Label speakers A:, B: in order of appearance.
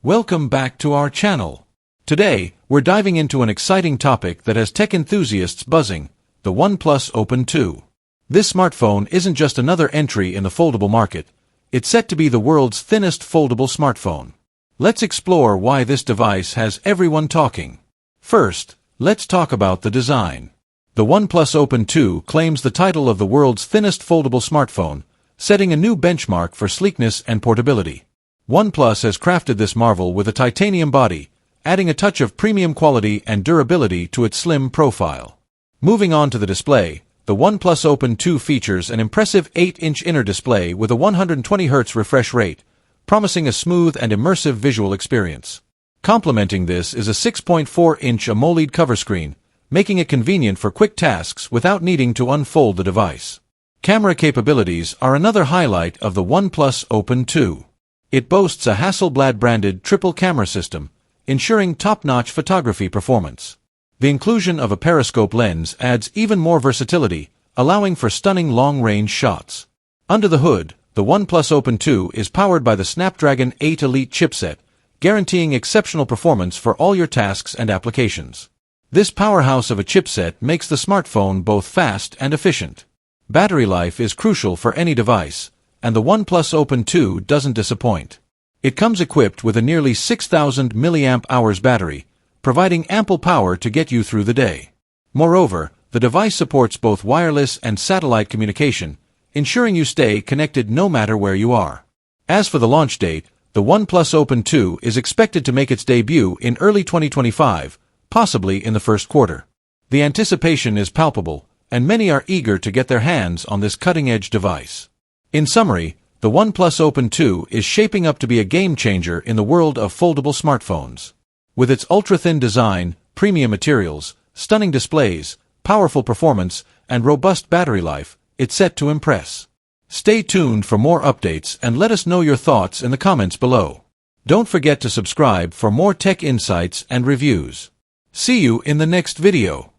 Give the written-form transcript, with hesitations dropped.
A: Welcome back to our channel. Today, we're diving into an exciting topic that has tech enthusiasts buzzing, the OnePlus Open 2. This smartphone isn't just another entry in the foldable market, it's set to be the world's thinnest foldable smartphone. Let's explore why this device has everyone talking. First, let's talk about the design. The OnePlus Open 2 claims the title of the world's thinnest foldable smartphone, setting a new benchmark for sleekness and portability. OnePlus has crafted this marvel with a titanium body, adding a touch of premium quality and durability to its slim profile. Moving on to the display, the OnePlus Open 2 features an impressive 8-inch inner display with a 120Hz refresh rate, promising a smooth and immersive visual experience. Complementing this is a 6.4-inch AMOLED cover screen, making it convenient for quick tasks without needing to unfold the device. Camera capabilities are another highlight of the OnePlus Open 2. It boasts a Hasselblad-branded triple camera system, ensuring top-notch photography performance. The inclusion of a periscope lens adds even more versatility, allowing for stunning long-range shots. Under the hood, the OnePlus Open 2 is powered by the Snapdragon 8 Elite chipset, guaranteeing exceptional performance for all your tasks and applications. This powerhouse of a chipset makes the smartphone both fast and efficient. Battery life is crucial for any device, and the OnePlus Open 2 doesn't disappoint. It comes equipped with a nearly 6,000 mAh battery, providing ample power to get you through the day. Moreover, the device supports both wireless and satellite communication, ensuring you stay connected no matter where you are. As for the launch date, the OnePlus Open 2 is expected to make its debut in early 2025, possibly in the first quarter. The anticipation is palpable, and many are eager to get their hands on this cutting-edge device. In summary, the OnePlus Open 2 is shaping up to be a game-changer in the world of foldable smartphones. With its ultra-thin design, premium materials, stunning displays, powerful performance, and robust battery life, it's set to impress. Stay tuned for more updates and let us know your thoughts in the comments below. Don't forget to subscribe for more tech insights and reviews. See you in the next video.